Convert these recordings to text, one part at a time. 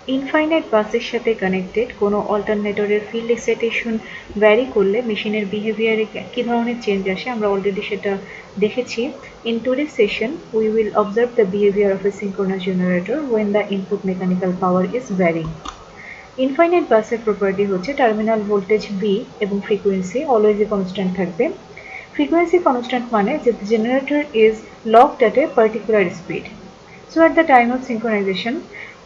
Infinite বাসের সাথে connected কোনো অল্টারনেটরের ফিল্ড এক্সাইটেশন ভ্যারি করলে মেশিনের বিহেভিয়ারে কী ধরনের চেঞ্জ আসে আমরা অলরেডি সেটা দেখেছি। In today's session we will observe the behaviour of a synchronous generator when the input mechanical power is varying. Infinite বাসের প্রপার্টি হচ্ছে টার্মিনাল ভোল্টেজ ভি এবং ফ্রিকোয়েন্সি অলওয়েজই কনস্ট্যান্ট থাকবে। ফ্রিকোয়েন্সি কনস্ট্যান্ট মানে যে the generator is locked at a particular speed. So at the time of synchronization,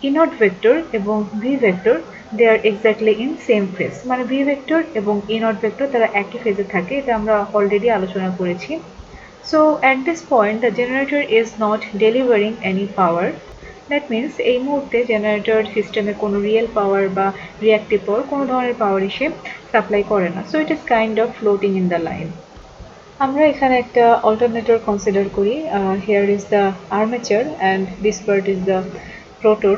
E naught vector এবং V vector they are exactly in same phase. মানে V vector এবং E naught vector তারা একই ফেজে থাকে, এটা আমরা অলরেডি আলোচনা করেছি। So at this point the generator is not delivering any power. That means এই মুহূর্তে জেনারেটর সিস্টেমে কোনো রিয়েল পাওয়ার বা রিঅ্যাক্টিভ পাওয়ার কোনো ধরনের পাওয়ার এসে সাপ্লাই করে না। So it is kind of floating in the line. আমরা এখানে একটা অল্টারনেটর কনসিডার করি। Here is the armature and this part is the rotor.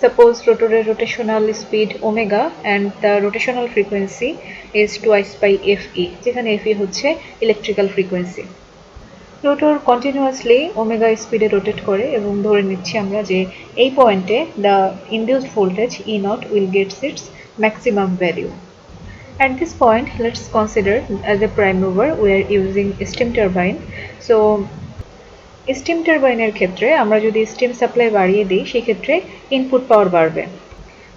Suppose রোটরের rotational speed omega and the rotational frequency is twice by F E, যেখানে F E হচ্ছে electrical frequency. Rotor continuously omega স্পিডে rotate করে এবং ধরে নিচ্ছি আমরা যে এই পয়েন্টে the induced voltage E naught will gets it's maximum value. At this point, let's consider as a prime mover we are using steam turbine. So steam turbine এর ক্ষেত্রে আমরা যদি steam supply বাড়িয়ে দিই সেক্ষেত্রে input power বাড়বে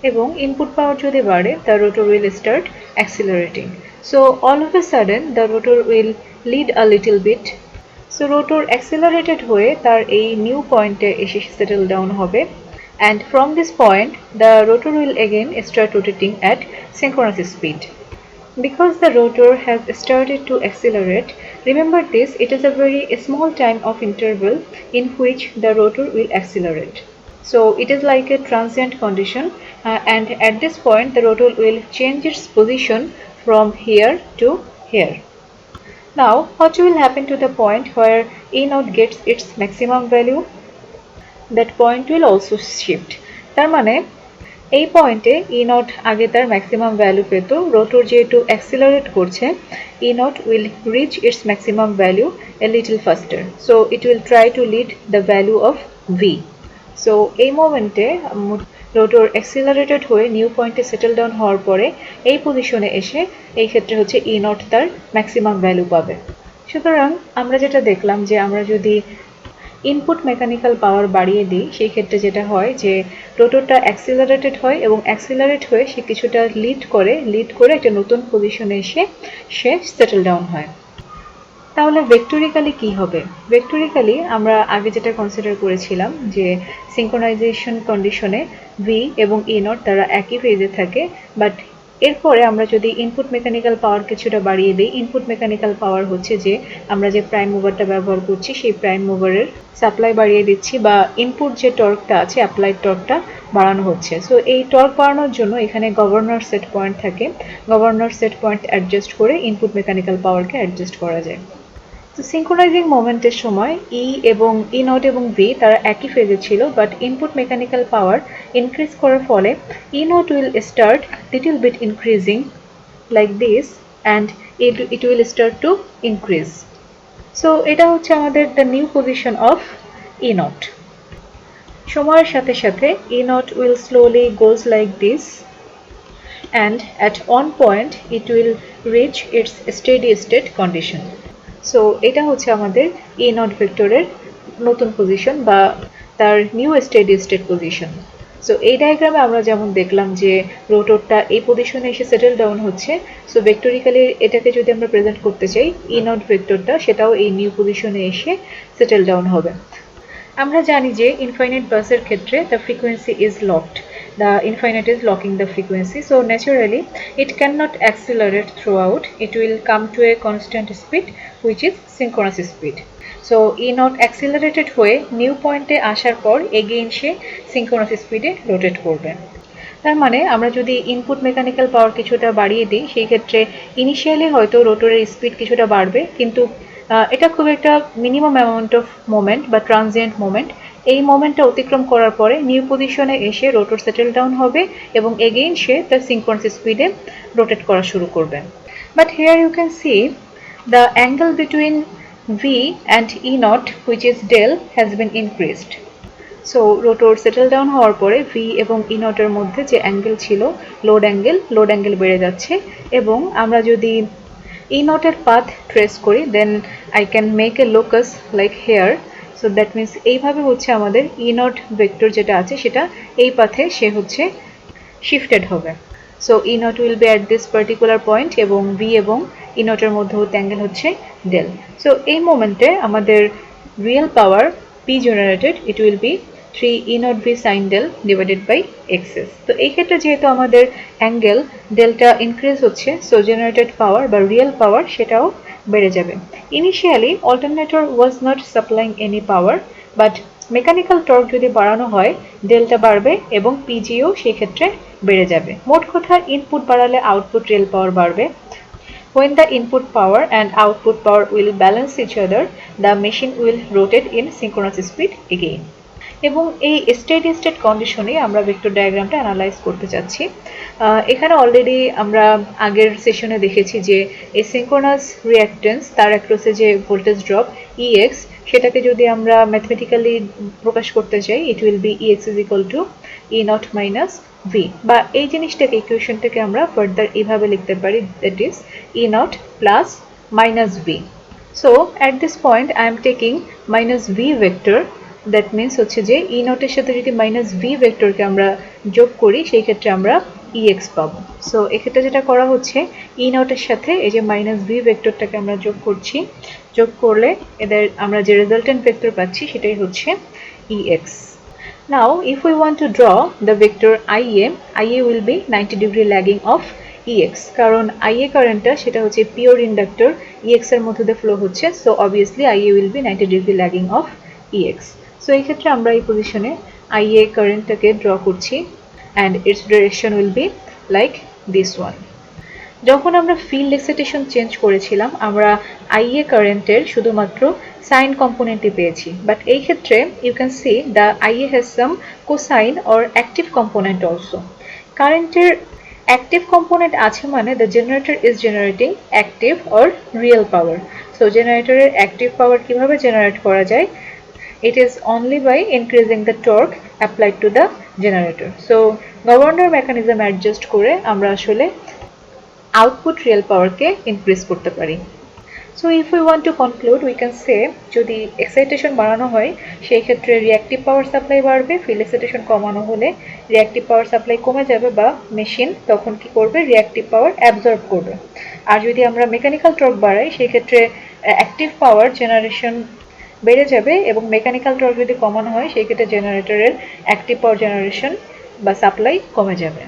এবং input power যদি বাড়ে the rotor will start accelerating. So all of a sudden the rotor will lead a little bit. So rotor accelerated হয়ে তার এই new পয়েন্টে এসে settle down হবে and from this point the rotor will again start rotating at synchronous speed. Because the rotor has started to accelerate, remember this, it is a very small time of interval in which the rotor will accelerate. So it is like a transient condition and at this point the rotor will change its position from here to here. Now what will happen to the point where E naught gets its maximum value? That point will also shift. তার মানে এই পয়েন্টে ই naught আগে তার maximum value পেত, rotor যেহেতু accelerate করছে E naught will reach its maximum value a little faster, so it will try to lead the value of V. So এই মোমেন্টে রোটর অ্যাক্সিলারেটেড হয়ে নিউ পয়েন্টে সেটেল ডাউন হওয়ার পরে এই পজিশনে এসে এই ক্ষেত্রে হচ্ছে ই নট তার ম্যাক্সিমাম ভ্যালু পাবে। সুতরাং আমরা যেটা দেখলাম যে আমরা যদি ইনপুট মেকানিক্যাল পাওয়ার বাড়িয়ে দিই সেই ক্ষেত্রে যেটা হয় যে রোটরটা অ্যাক্সিলারেটেড হয় এবং অ্যাক্সিলারেট হয়ে সে কিছুটা লিড করে একটা নতুন পজিশনে এসে সে সেটেল ডাউন হয়। তাহলে ভেক্টরিক্যালি কি হবে? ভেক্টরিক্যালি আমরা আগে যেটা কনসিডার করেছিলাম যে সিঙ্ক্রোনাইজেশন কন্ডিশনে ভি এবং ই নট তারা একই ফেজে থাকে, বাট এরপরে আমরা যদি ইনপুট মেকানিক্যাল পাওয়ার কিছুটা বাড়িয়ে দিই, ইনপুট মেকানিক্যাল পাওয়ার হচ্ছে যে আমরা যে প্রাইম মুভারটা ব্যবহার করছি সেই প্রাইম মুভারের সাপ্লাই বাড়িয়ে দিচ্ছি বা ইনপুট যে টর্কটা আছে অ্যাপ্লাইড টর্কটা বাড়ানো হচ্ছে। সো এই টর্ক বাড়ানোর জন্য এখানে গভর্নর সেট পয়েন্ট থাকে, গভর্নর সেট পয়েন্ট অ্যাডজাস্ট করে ইনপুট মেকানিক্যাল পাওয়ারকে অ্যাডজাস্ট করা যায়। তো সিঙ্ক্রোনাইজিং মোমেন্টের সময় ই এবং ই নট এবং ভি তারা একই ফেজে ছিল, but input mechanical power increase করার ফলে E naught will start little bit increasing like this and it will start to increase. So এটা হচ্ছে আমাদের the new position of E naught. সময়ের সাথে সাথে E naught will slowly goes like this and at one point it will reach its steady state condition. So এটা হচ্ছে আমাদের ই naught ভেক্টরের নতুন পজিশন বা তার new steady state position. So এই ডায়াগ্রামে আমরা যেমন দেখলাম যে রোটরটা এই পজিশনে এসে সেটেল ডাউন হচ্ছে, সো ভেক্টরিক্যালি এটাকে যদি আমরা প্রেজেন্ট করতে চাই ই নট ভেক্টরটা সেটাও এই নিউ পজিশনে এসে সেটেল ডাউন হবে। আমরা জানি যে ইনফাইনাইট বাসের ক্ষেত্রে the frequency is locked, the infinite is locking the frequency, so naturally it cannot accelerate throughout, it will come to a constant speed which is synchronous speed. So E naught accelerated হয়ে new পয়েন্টে আসার পর again সে synchronous স্পিডে rotate করবে। তার মানে আমরা যদি ইনপুট মেকানিক্যাল পাওয়ার কিছুটা বাড়িয়ে দিই সেই ক্ষেত্রে ইনিশিয়ালি হয়তো রোটরের স্পিড কিছুটা বাড়বে, কিন্তু এটা খুব একটা মিনিমাম অ্যামাউন্ট অফ মোমেন্ট বা ট্রানজিয়েন্ট মোমেন্ট। এই মোমেন্টটা অতিক্রম করার পরে নিউ পজিশনে এসে রোটর সেটেল ডাউন হবে এবং এগেইন সে তার সিঙ্ক্রোনাস স্পিডে রোটেট করা শুরু করবে। But here you can see the angle between V and E naught which is del has been increased. So rotor settle down হওয়ার পরে ভি এবং ই নটের মধ্যে যে অ্যাঙ্গেল ছিল লোড অ্যাঙ্গেল বেড়ে যাচ্ছে এবং আমরা যদি ই নটের পাথ ট্রেস করি then I can make a locus like here. So that means এইভাবে হচ্ছে আমাদের ই নট ভেক্টর যেটা আছে সেটা এই পাথে সে হচ্ছে শিফটেড হবে। So E naught will be at this particular point এবং ভি এবং ই নটের মধ্যে অ্যাঙ্গেল হচ্ছে ডেল। সো এই মোমেন্টে আমাদের real power P generated it will be 3 E naught V sine del divided by XS. তো এই ক্ষেত্রে যেহেতু আমাদের অ্যাঙ্গেল ডেলটা ইনক্রিজ হচ্ছে সো জেনারেটেড পাওয়ার বা রিয়েল পাওয়ার সেটাও বেড়ে যাবে। Initially alternator was not supplying any power but mechanical torque যদি বাড়ানো হয় ডেল্টা বাড়বে এবং পিজিও সেই ক্ষেত্রে বেড়ে যাবে। মোট কথা ইনপুট বাড়ালে আউটপুট রিয়েল পাওয়ার বাড়বে। When the input power and output power will balance each other, the machine will rotate in synchronous speed again. এবং এই স্টেডি স্টেট কন্ডিশনে আমরা ভেক্টর ডায়াগ্রামটা অ্যানালাইজ করতে চাচ্ছি। এখানে অলরেডি আমরা আগের সেশনে দেখেছি যে এই সিঙ্ক্রোনাস রিঅ্যাক্টেন্স তার অ্যাক্রসে যে ভোল্টেজ ড্রপ ইএক্স সেটাকে যদি আমরা ম্যাথমেটিক্যালি প্রকাশ করতে চাই ইট will B EX is equal to E naught minus V, বা এই জিনিসটাকে ইকুয়েশনটাকে আমরা ফার্দার এইভাবে লিখতে পারি that is E not plus minus V. So at this point I am taking minus V vector. That means হচ্ছে যে ই নটের সাথে যদি মাইনাস ভি ভেক্টরকে আমরা যোগ করি সেই ক্ষেত্রে আমরা ইএক্স পাবো। সো এক্ষেত্রে যেটা করা হচ্ছে ই নটের সাথে এই যে মাইনাস ভি ভেক্টরটাকে আমরা যোগ করছি, যোগ করলে এদের আমরা যে রেজাল্টেন্ট ভেক্টর পাচ্ছি সেটাই হচ্ছে EX. Now if we want to draw the vector IA will be 90 degree lagging of EX কারণ IA কারেন্টটা সেটা হচ্ছে পিওর ইন্ডাক্টর EX এর মধ্যে দিয়ে ফ্লো হচ্ছে, so obviously IA will be 90 degree lagging of EX। So এই ক্ষেত্রে আমরা এই পজিশনে IA কারেন্টটাকে ড্র করছি and its direction will be like this one। যখন আমরা ফিল্ড এক্সাইটেশন চেঞ্জ করেছিলাম আমরা আইএ কারেন্টের শুধুমাত্র সাইন কম্পোনেন্টই পেয়েছি, বাট এই ক্ষেত্রে you can see the IA has some cosine or active component also. কারেন্টের অ্যাক্টিভ কম্পোনেন্ট আছে মানে the generator is generating active or real power. So জেনারেটরের অ্যাক্টিভ পাওয়ার কিভাবে জেনারেট করা যায়, it is only by increasing the torque applied to the generator। so governor mechanism adjust করে আমরা আসলে আউটপুট রিয়েল পাওয়ারকে ইনক্রিজ করতে পারি। So if we want to conclude we can say যদি এক্সাইটেশন বাড়ানো হয় সেই ক্ষেত্রে রিঅ্যাক্টিভ পাওয়ার সাপ্লাই বাড়বে, ফিল্ড এক্সাইটেশন কমানো হলে রিঅ্যাক্টিভ পাওয়ার সাপ্লাই কমে যাবে বা মেশিন তখন কি করবে রিঅ্যাক্টিভ পাওয়ার অ্যাবজর্ব করবে। আর যদি আমরা মেকানিক্যাল টর্ক বাড়াই সেই ক্ষেত্রে অ্যাক্টিভ পাওয়ার জেনারেশন বেড়ে যাবে এবং মেকানিক্যাল টর্ক যদি কমানো হয় সেই ক্ষেত্রে জেনারেটরের অ্যাক্টিভ পাওয়ার জেনারেশন বা সাপ্লাই কমে যাবে।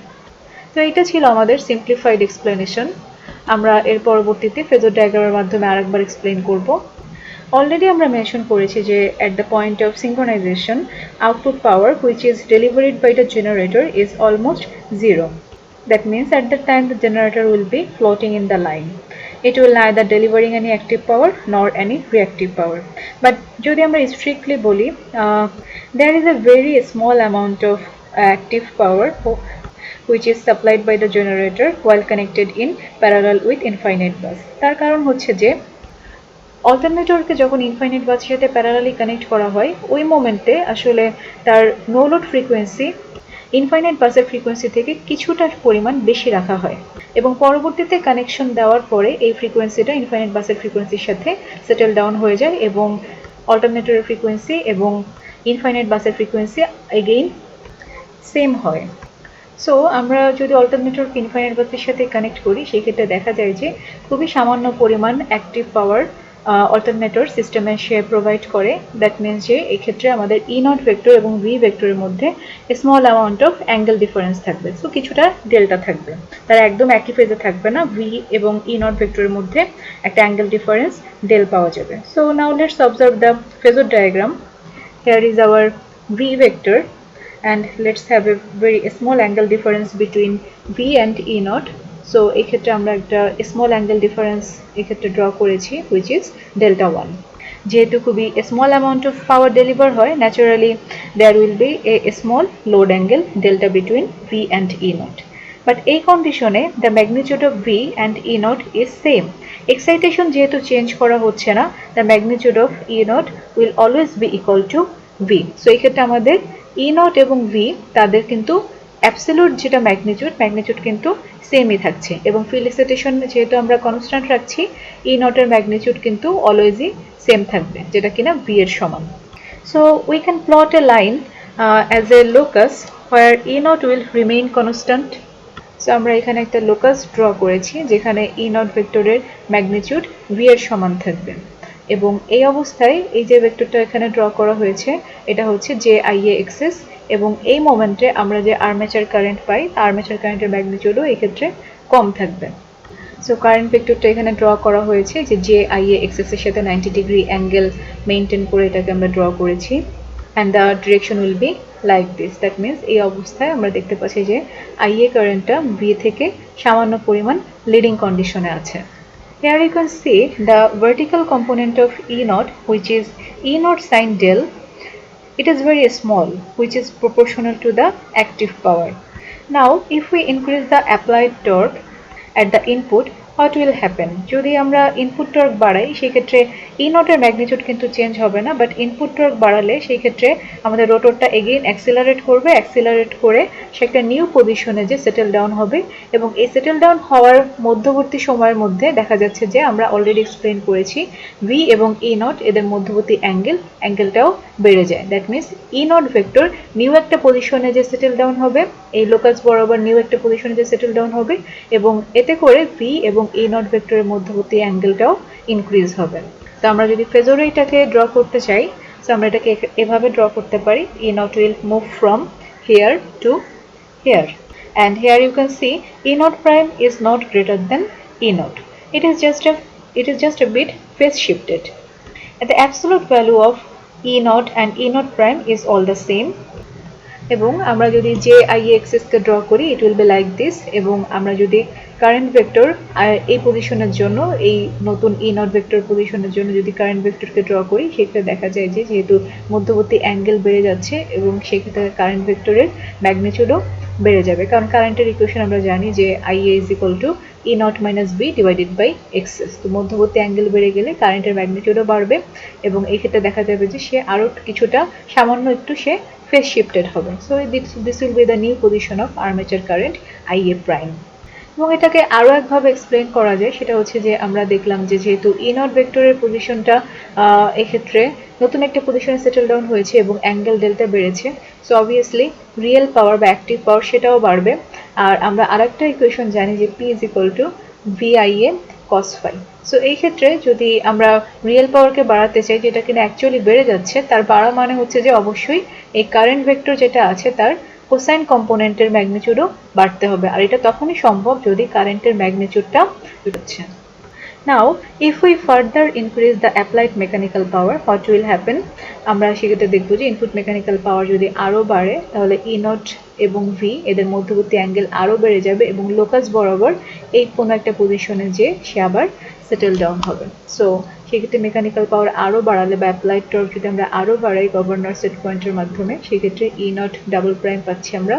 তো এটা ছিল আমাদের সিম্পলিফাইড এক্সপ্লেনেশন। আমরা এর পরবর্তীতে ফেজর ডায়াগ্রামের মাধ্যমে আরেকবার এক্সপ্লেন করব। অলরেডি আমরা মেনশন করেছি যে at the point of synchronization output power which is delivered by the generator is almost zero. That means at that time the generator will be floating in the line. It will neither delivering any active power nor any reactive power. But যদি আমরা strictly বলি there is a very small amount of active power which is supplied by the generator while connected in parallel with infinite bus। তার কারণ হচ্ছে যে অল্টারনেটরকে যখন infinite বাসের সাথে প্যারালালি কানেক্ট করা হয় ওই মোমেন্টে আসলে তার নো লোড ফ্রিকোয়েন্সি ইনফাইনাইট বাসের ফ্রিকোয়েন্সি থেকে কিছুটা পরিমাণ বেশি রাখা হয় এবং পরবর্তীতে কানেকশন দেওয়ার পরে এই ফ্রিকোয়েন্সিটা ইনফাইনাইট বাসের ফ্রিকোয়েন্সির সাথে সেটেল ডাউন হয়ে যায় এবং অল্টারনেটরের ফ্রিকোয়েন্সি এবং ইনফাইনাইট বাসের ফ্রিকোয়েন্সি এগেইন সেম হয়। সো আমরা যদি অল্টারনেটরকে ইনফাইনাইট বাসের সাথে কানেক্ট করি সেই ক্ষেত্রে দেখা যায় যে খুবই সামান্য পরিমাণ অ্যাক্টিভ পাওয়ার অল্টারনেটর সিস্টেমে সে প্রোভাইড করে। দ্যাট মিনস যে এই ক্ষেত্রে আমাদের ই নট ভেক্টর এবং ভি ভেক্টরের মধ্যে small amount of angle difference থাকবে, সো কিছুটা ডেল্টা থাকবে, তারা একদম একই ফেজে থাকবে না, ভি এবং ই নট ভেক্টরের মধ্যে একটা অ্যাঙ্গেল ডিফারেন্স ডেল পাওয়া যাবে। So now let's observe the phasor diagram. Here is our V vector and let's have a very small angle difference between V and E naught. So এই ক্ষেত্রে আমরা একটা small angle difference এই ক্ষেত্রে draw করেছি which is delta 1। যেহেতু খুবই small amount of power deliver হয় naturally there will be a small load angle delta between V and E naught. But এই কন্ডিশনে the magnitude of V and E naught is same. Excitation যেহেতু change করা হচ্ছে না the magnitude of E naught will always be equal to V. So এই ক্ষেত্রে আমাদের ই not এবং ভি তাদের কিন্তু অ্যাবসলিউট যেটা ম্যাগনিটিউড কিন্তু সেমই থাকছে, এবং ফিল্ড এক্সাইটেশন যেহেতু আমরা কনস্ট্যান্ট রাখছি, ই নটের ম্যাগনিটিউড কিন্তু অলওয়েজই সেম থাকবে, যেটা কিনা ভি এর সমান। So we can plot A line as a locus where E naught will remain constant. So আমরা এখানে একটা লোকাস ড্র করেছি যেখানে ই নট ভেক্টরের ম্যাগনিটিউড ভি এর সমান থাকবে, এবং এই অবস্থায় এই যে ভেক্টরটা এখানে ড্র করা হয়েছে এটা হচ্ছে জে আই এ এক্সেস, এবং এই মোমেন্টে আমরা যে আর্মেচার কারেন্ট পাই, আর্মেচার কারেন্টের ম্যাগনিটিউডও এই ক্ষেত্রে কম থাকবে। সো কারেন্ট ভেক্টরটা এখানে ড্র করা হয়েছে যে জে আই এ এক্সেস এর সাথে 90 ডিগ্রি অ্যাঙ্গেল মেনটেন করে এটাকে আমরা ড্র করেছি, and the direction will be like this. That means এই অবস্থায় আমরা দেখতে পাচ্ছি যে IA কারেন্টটা V থেকে সামান্য পরিমাণ লিডিং কন্ডিশনে আছে। Here you can see the vertical component of E naught, which is E naught sin del. It is very small, which is proportional to the active power. Now if we increase the applied torque at the input, what will happen? যদি আমরা input torque বাড়াই সেই ক্ষেত্রে ই নটের magnitude কিন্তু change হবে না, but input torque বাড়ালে সেই ক্ষেত্রে আমাদের রোটরটা এগেইন অ্যাক্সিলারেট করে সে একটা নিউ পজিশনে যে সেটেল ডাউন হবে, এবং এই সেটেল ডাউন হওয়ার মধ্যবর্তী সময়ের মধ্যে দেখা যাচ্ছে যে আমরা অলরেডি এক্সপ্লেন করেছি ভি এবং ই নট এদের মধ্যবর্তী অ্যাঙ্গেলটাও বেড়ে যায়। That means E naught vector new একটা পজিশনে যে সেটেল ডাউন হবে, এই লোকাস বরাবর নিউ একটা পজিশনে যে সেটেল ডাউন হবে, এবং এতে করে ভি এবং ই নট ভেক্টরের মধ্যবর্তী অ্যাঙ্গেলটাও ইনক্রিজ হবে। তো আমরা যদি ফেজরে এটাকে ড্র করতে চাই, তো আমরা এটাকে এভাবে ড্র করতে পারি, E naught will move from here to here, and here you can see E naught prime is not greater than E naught. It is just a bit phase shifted. And the absolute value of E naught and E naught prime is all the same. এবং আমরা যদি J I এক্সেসকে draw করি ইট will be like this, এবং আমরা যদি current vector এই পজিশনের জন্য, এই নতুন ই নট ভেক্টর পজিশনের জন্য যদি কারেন্ট ভেক্টরকে ড্র করি, সেক্ষেত্রে দেখা যায় যে যেহেতু মধ্যবর্তী অ্যাঙ্গেল বেড়ে যাচ্ছে এবং সেক্ষেত্রে কারেন্ট ভেক্টরের ম্যাগনিটিউডও বেড়ে যাবে, কারণ কারেন্টের ইকুয়েশন আমরা জানি যে I A is equal to E naught minus V divided by XS. তো মধ্যবর্তী অ্যাঙ্গেল বেড়ে গেলে কারেন্টের ম্যাগনিটিউডও বাড়বে, এবং এই ক্ষেত্রে দেখা যাবে যে সে আরও কিছুটা সামান্য একটু সে phase shifted হবে। So this will be the new position of armature current IA prime. এবং এটাকে আরও একভাবে এক্সপ্লেন করা যায়, সেটা হচ্ছে যে আমরা দেখলাম যে যেহেতু ই নট ভেক্টরের পজিশনটা এক্ষেত্রে নতুন একটা পজিশনে সেটেল ডাউন হয়েছে এবং অ্যাঙ্গেল ডেল্টা বেড়েছে, সো অবভিয়াসলি রিয়েল পাওয়ার বা অ্যাক্টিভ পাওয়ার সেটাও বাড়বে। আর আমরা আরেকটা ইকুয়েশন জানি যে P is equal to V I A cos phi. So এই ক্ষেত্রে যদি আমরা রিয়েল পাওয়ারকে বাড়াতে চাই, যেটা কিনা অ্যাকচুয়ালি বেড়ে যাচ্ছে, তার বাড়া মানে হচ্ছে যে অবশ্যই এই কারেন্ট ভেক্টর যেটা আছে তার কোসাইন কম্পোনেন্টের ম্যাগনিটিউডও বাড়তে হবে, আর এটা তখনই সম্ভব যদি কারেন্টের ম্যাগনিটিউডটা বাড়ছে। Now if we further increase the applied mechanical power, what will happen? আমরা সেক্ষেত্রে দেখব যে ইনপুট মেকানিক্যাল পাওয়ার যদি আরও বাড়ে তাহলে ই নট এবং ভি এদের মধ্যবর্তী অ্যাঙ্গেল আরও বেড়ে যাবে, এবং লোকাস বরাবর এই কোনো একটা পজিশনে যে সে আবার সেটেল ডাউন হবে। সো সেক্ষেত্রে মেকানিক্যাল পাওয়ার আরও বাড়ালে বা অ্যাপ্লাইড টর্ক যদি আমরা আরও বাড়াই গভর্নর সেট পয়েন্টের মাধ্যমে, সেক্ষেত্রে ই নট ডাবল প্রাইম পাচ্ছি আমরা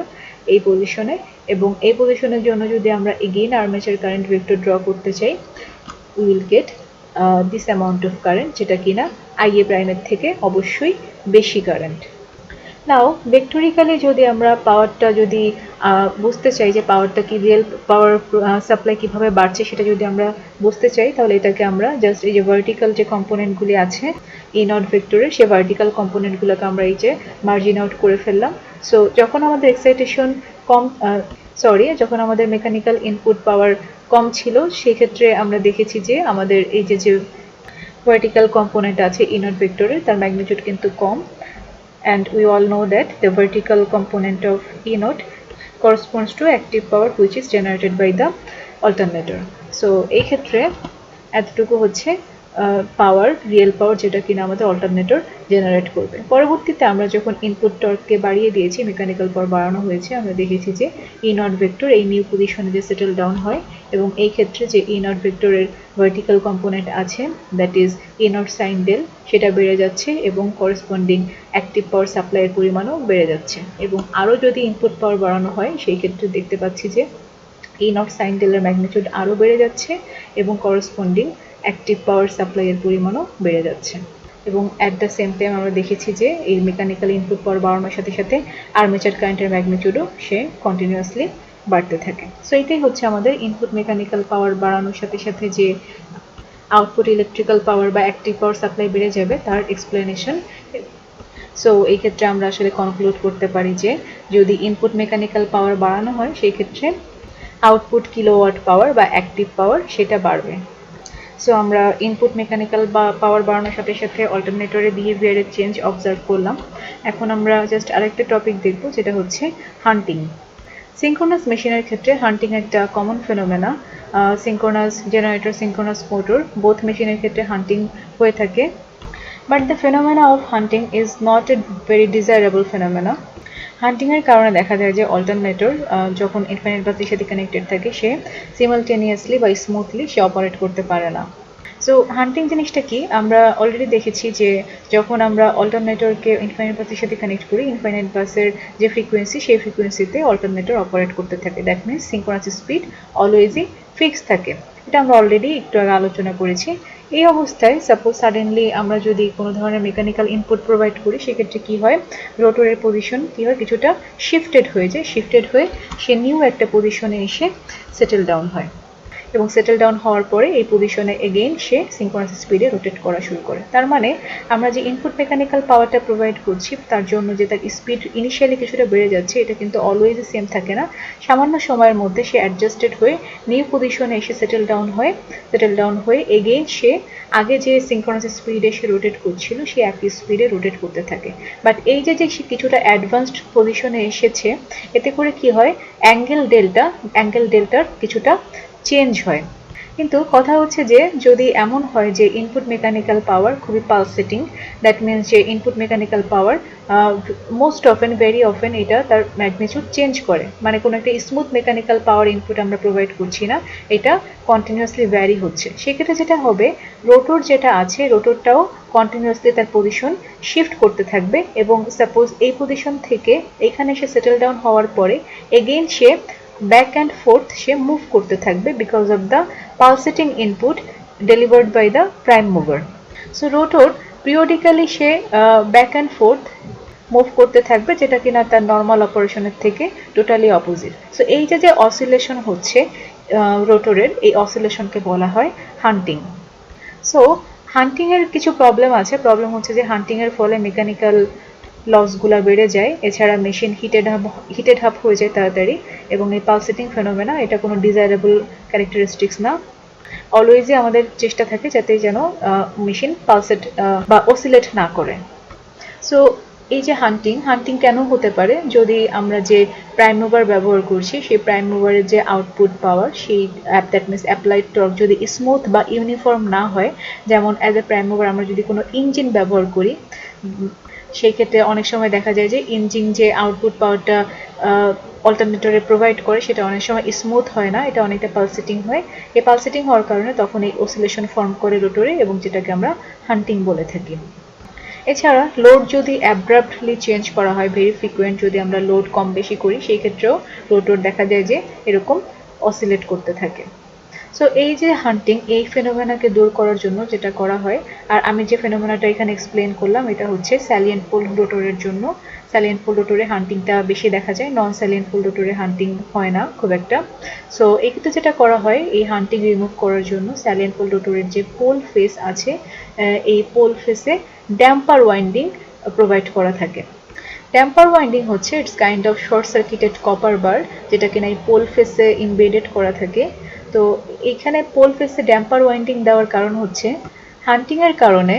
এই পজিশনে, এবং এই পজিশনের জন্য যদি আমরা again armature current vector draw করতে চাই, we will get this amount of current, যেটা কিনা IA প্রাইমের থেকে অবশ্যই বেশি কারেন্ট। নাও ভেক্টরিক্যালি যদি আমরা পাওয়ারটা যদি বুঝতে চাই যে পাওয়ারটা কি রিয়েল পাওয়ার সাপ্লাই কিভাবে বাড়ছে সেটা যদি আমরা বুঝতে চাই, তাহলে এটাকে আমরা জাস্ট এই যে ভার্টিক্যাল যে কম্পোনেন্টগুলি আছে ই নট ভেক্টরের, সেই ভার্টিক্যাল কম্পোনেন্টগুলোকে আমরা এই যে মার্জিন আউট করে ফেললাম। সো যখন আমাদের এক্সাইটেশন যখন আমাদের মেকানিক্যাল ইনপুট পাওয়ার কম ছিল, সেক্ষেত্রে আমরা দেখেছি যে আমাদের এই যে ভার্টিক্যাল কম্পোনেন্ট আছে ই নট ভেক্টরের, তার ম্যাগনিটিউড কিন্তু কম, and we all know that the vertical component of E naught corresponds to active power which is generated by the alternator. So এই ক্ষেত্রে এতটুকু হচ্ছে পাওয়ার, রিয়েল পাওয়ার, যেটা কিনা আমাদের অল্টারনেটর জেনারেট করবে। পরবর্তীতে আমরা যখন ইনপুট টর্ককে বাড়িয়ে দিয়েছি, মেকানিক্যাল পাওয়ার বাড়ানো হয়েছে, আমরা দেখেছি যে ই নট ভেক্টর এই নিউ পজিশনে যে সেটেল ডাউন হয়, এবং এই ক্ষেত্রে যে ই নট ভেক্টরের ভার্টিক্যাল কম্পোনেন্ট আছে that is E naught sine del, সেটা বেড়ে যাচ্ছে, এবং করেসপন্ডিং অ্যাক্টিভ পাওয়ার সাপ্লাইয়ের পরিমাণও বেড়ে যাচ্ছে। এবং আরও যদি ইনপুট পাওয়ার বাড়ানো হয়, সেই ক্ষেত্রে দেখতে পাচ্ছি যে ই নট সাইন ডেলের ম্যাগনিটিউড আরও বেড়ে যাচ্ছে, এবং করেসপন্ডিং অ্যাক্টিভ পাওয়ার সাপ্লাইয়ের পরিমাণও বেড়ে যাচ্ছে। এবং অ্যাট দ্য সেম টাইম আমরা দেখেছি যে এই মেকানিক্যাল ইনপুট পাওয়ার বাড়ানোর সাথে সাথে আর্মেচার কারেন্টের ম্যাগনিটিউডও সে কন্টিনিউয়াসলি বাড়তে থাকে। সো এটাই হচ্ছে আমাদের ইনপুট মেকানিক্যাল পাওয়ার বাড়ানোর সাথে সাথে যে আউটপুট ইলেকট্রিক্যাল পাওয়ার বা অ্যাক্টিভ পাওয়ার সাপ্লাই বেড়ে যাবে তার এক্সপ্লেনেশন। সো এই ক্ষেত্রে আমরা আসলে কনক্লুড করতে পারি যে যদি ইনপুট মেকানিক্যাল পাওয়ার বাড়ানো হয় সেই ক্ষেত্রে আউটপুট কিলোওয়াট পাওয়ার বা অ্যাক্টিভ পাওয়ার সেটা বাড়বে। সো আমরা ইনপুট মেকানিক্যাল বা পাওয়ার বাড়ানোর সাথে সাথে অল্টারনেটরের বিহেভিয়ারের চেঞ্জ অবজার্ভ করলাম। এখন আমরা জাস্ট আরেকটা টপিক দেখব যেটা হচ্ছে হান্টিং। সিঙ্ক্রোনাস মেশিনের ক্ষেত্রে হান্টিং একটা common phenomena. Synchronous generator, synchronous motor both মেশিনের ক্ষেত্রে হান্টিং হয়ে থাকে। But the phenomena of hunting is not a very desirable phenomena. হান্টিংয়ের কারণে দেখা যায় যে অল্টারনেটর যখন ইনফাইনাইট বাসের সাথে কানেক্টেড থাকে সে সিমালটেনিয়াসলি বা স্মুথলি সে অপারেট করতে পারে না। সো হান্টিং জিনিসটা কি আমরা অলরেডি দেখেছি যে যখন আমরা অল্টারনেটরকে ইনফাইনাইট বাসের সাথে কানেক্ট করি ইনফাইনাইট বাসের যে ফ্রিকোয়েন্সি সেই ফ্রিকোয়েন্সিতে অল্টারনেটর অপারেট করতে থাকে। দ্যাট মিনস সিঙ্ক্রোনাস স্পিড অলওয়েজই ফিক্স থাকে। এটা আমরা অলরেডি একটু আগে আলোচনা করেছি। এই অবস্থায় সাপোজ সাডেনলি আমরা যদি কোনো ধরনের মেকানিক্যাল ইনপুট প্রোভাইড করি সেক্ষেত্রে কি হয় রোটরের পজিশন কি হয় কিছুটা শিফটেড হয়ে যায়। শিফটেড হয়ে সে নিউ একটা পজিশনে এসে সেটেল ডাউন হয় এবং সেটেল ডাউন হওয়ার পরে এই পজিশনে এগেইন সে সিঙ্ক্রোনাস স্পিডে রোটেট করা শুরু করে। তার মানে আমরা যে ইনপুট মেকানিক্যাল পাওয়ারটা প্রোভাইড করছি তার জন্য যে তার স্পিড ইনিশিয়ালি কিছুটা বেড়ে যাচ্ছে এটা কিন্তু অলওয়েজ সেম থাকে না। সামান্য সময়ের মধ্যে সে অ্যাডজাস্টেড হয়ে নিউ পজিশনে এসে সেটেল ডাউন হয়ে এগেইন সে আগে যে সিঙ্ক্রোনাস স্পিডে সে রোটেট করছিল সে একই স্পিডে রোটেট করতে থাকে। বাট এই যে সে কিছুটা অ্যাডভান্সড পজিশনে এসেছে এতে করে কি হয় অ্যাঙ্গেল ডেল্টার কিছুটা চেঞ্জ হয়। কিন্তু কথা হচ্ছে যে যদি এমন হয় যে ইনপুট মেকানিক্যাল পাওয়ার খুবই পালসেটিং দ্যাট মিনস যে ইনপুট মেকানিক্যাল পাওয়ার মোস্ট অফেন ভেরি অফেন এটা তার ম্যাগনিটিউড চেঞ্জ করে মানে কোনো একটা স্মুথ মেকানিক্যাল পাওয়ার ইনপুট আমরা প্রোভাইড করছি না এটা কন্টিনিউয়াসলি ভ্যারি হচ্ছে। সেক্ষেত্রে যেটা হবে রোটর যেটা আছে রোটরটাও কন্টিনিউয়াসলি তার পজিশন শিফট করতে থাকবে এবং সাপোজ এই পজিশন থেকে এখানে সে সেটেল ডাউন হওয়ার পরে again say back and fourth say move করতে থাকবে because of the pulsating input delivered by the prime mover. So rotor periodically say back and fourth move করতে থাকবে যেটা কিনা তার নর্মাল অপারেশনের থেকে টোটালি অপোজিট। সো এই যে অসিলেশন হচ্ছে রোটরের এই অসিলেশনকে বলা হয় হান্টিং। সো হান্টিংয়ের কিছু প্রবলেম আছে। প্রবলেম হচ্ছে যে হান্টিংয়ের ফলে মেকানিক্যাল লসগুলো বেড়ে যায়। এছাড়া মেশিন হিটেড আপ হয়ে যায় তাড়াতাড়ি এবং এই পালসেটিং ফেনোমেনা এটা কোনো ডিজায়ারেবল ক্যারেক্টারিস্টিক্স না। অলওয়েজই আমাদের চেষ্টা থাকে যাতে যেন মেশিন পালসেট বা অসিলেট না করে। সো এই যে হান্টিং কেন হতে পারে যদি আমরা যে প্রাইম মুভার ব্যবহার করছি সেই প্রাইম মুভারের যে আউটপুট পাওয়ার সেই দ্যাট মিনস অ্যাপ্লাইড টর্ক যদি স্মুথ বা ইউনিফর্ম না হয় যেমন অ্যাজ এ প্রাইম মুভার আমরা যদি কোনো ইঞ্জিন ব্যবহার করি সেই ক্ষেত্রে অনেক সময় দেখা যায় যে ইঞ্জিন যে আউটপুট পাওয়ারটা অল্টারনেটরে প্রোভাইড করে সেটা অনেক সময় স্মুথ হয় না এটা অনেকটা পালসেটিং হয়। এই পালসেটিং হওয়ার কারণে তখন এই অসিলেশন ফর্ম করে রোটরে এবং যেটাকে আমরা হান্টিং বলে থাকি। এছাড়া লোড যদি অ্যাব্রাপ্টলি চেঞ্জ করা হয় ভেরি ফ্রিকুয়েন্ট যদি আমরা লোড কম বেশি করি সেই ক্ষেত্রেও রোটর দেখা যায় যে এরকম অসিলেট করতে থাকে। সো এই যে হান্টিং এই ফেনোমেনাকে দূর করার জন্য যেটা করা হয় আর আমি যে ফেনোমেনাটা এখানে এক্সপ্লেন করলাম এটা হচ্ছে স্যালিয়েন্ট পোল রোটরের জন্য। স্যালিয়েন্ট পোল রোটরে হান্টিংটা বেশি দেখা যায় নন স্যালিয়েন্ট পোল রোটরে হান্টিং হয় না খুব একটা। সো এক্ষেত্রে যেটা করা হয় এই হান্টিং রিমুভ করার জন্য স্যালিয়েন্ট পোল রোটরের যে পোল ফেস আছে এই পোল ফেসে ড্যাম্পার ওয়াইন্ডিং প্রোভাইড করা থাকে। ড্যাম্পার ওয়াইন্ডিং হচ্ছে it's kind of short circuited copper bar যেটা কিনা এই পোল ফেসে ইমবেডেড করা থাকে। তো এখানে পোল ফেসে ড্যাম্পার ওয়াইন্ডিং দেওয়ার কারণ হচ্ছে হান্টিংয়ের কারণে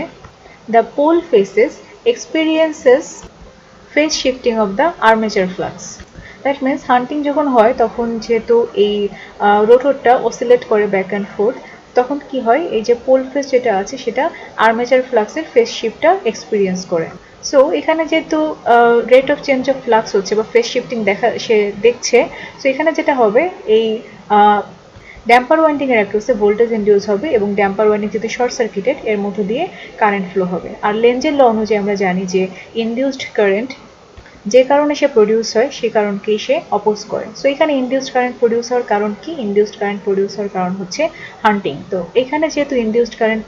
the pole faces experiences phase shifting of the armature flux. That means hunting যখন হয় তখন যেহেতু এই রোটরটা অসিলেট করে ব্যাক অ্যান্ড ফোর্থ তখন কি হয় এই যে পোল ফেস যেটা আছে সেটা আর্মেচার ফ্লাক্সের ফেজ শিফটটা এক্সপিরিয়েন্স করে। সো এখানে যেহেতু rate of change of flux হচ্ছে বা ফেজ শিফটিং সে দেখছে সো এখানে যেটা হবে এই ড্যাম্পার ওয়াইন্ডিং এর অ্যাক্রসে ভোল্টেজ ইনডিউস হবে এবং ড্যাম্পার ওয়াইন্ডিং যদি শর্ট সার্কিটেড এর মধ্য দিয়ে কারেন্ট ফ্লো হবে। আর লেঞ্জের ল অনুযায়ী আমরা জানি যে ইনডিউসড কারেন্ট যে কারণে সে প্রডিউস হয় সে কারণকেই সে অপোজ করে। সো এখানে ইনডিউসড কারেন্ট প্রডিউস হওয়ার কারণ কি? ইনডিউসড কারেন্ট প্রডিউস হওয়ার কারণ হচ্ছে হান্টিং। তো এখানে যেহেতু ইনডিউসড কারেন্ট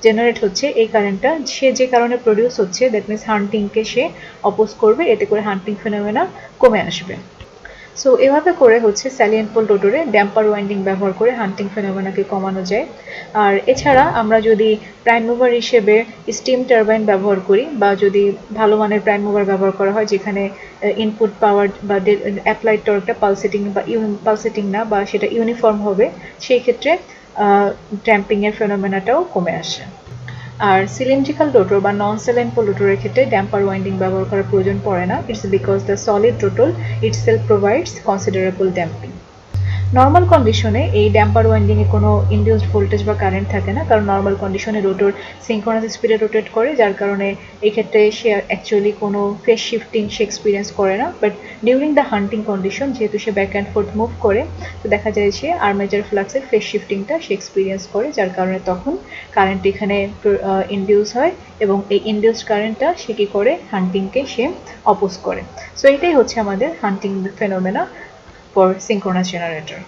জেনারেট হচ্ছে, এই কারেন্টটা সে যে কারণে প্রডিউস হচ্ছে, দ্যাট মিনস হান্টিংকে সে অপোজ করবে, এতে করে হান্টিং ফেনোমেনা কমে আসবে। সো এভাবে করে হচ্ছে স্যালিয়েন্ট পোল রোটরে ড্যাম্পার ওয়াইন্ডিং ব্যবহার করে হান্টিং ফেনোমেনাকে কমানো যায়। আর এছাড়া আমরা যদি প্রাইম মুভার হিসেবে স্টিম টারবাইন ব্যবহার করি, বা যদি ভালো মানের প্রাইম মুভার ব্যবহার করা হয় যেখানে ইনপুট পাওয়ার বা অ্যাপ্লাইড টর্কটা পালসেটিং বা পালসেটিং না, বা সেটা ইউনিফর্ম হবে, সেই ক্ষেত্রে ড্যাম্পিং এর ফেনোমেনাটাও কমে আসে। আর সিলিন্ড্রিক্যাল রোটর বা নন স্যালাইন পোল রোটরের ক্ষেত্রে ড্যাম্পার ওয়াইন্ডিং ব্যবহার করার প্রয়োজন পড়ে না। It's because the solid rotor itself provides considerable damping. Normal কন্ডিশনে এই ড্যাম্পার ওয়াইন্ডিংয়ে কোনো ইনডিউসড ভোল্টেজ বা কারেন্ট থাকে না, কারণ নর্মাল কন্ডিশনে রোটর সিঙ্ক্রোনাস স্পিডে রোটেট করে, যার কারণে এই ক্ষেত্রে সে অ্যাকচুয়ালি কোনো ফেজ শিফটিং সে এক্সপিরিয়েন্স করে না। But during the hunting condition যেহেতু সে ব্যাক অ্যান্ড ফোর্থ মুভ করে, তো দেখা যায় সে আর্মেচার ফ্লাক্সের ফেজ শিফটিংটা সে এক্সপিরিয়েন্স করে, যার কারণে তখন কারেন্ট এখানে ইনডিউস হয়, এবং এই ইনডিউসড কারেন্টটা সে কী করে? হান্টিংকে সে অপোজ করে। সো এটাই হচ্ছে আমাদের হান্টিং ফেনোমেনা ফর সিঙ্ক্রোনাস জেনারেটর।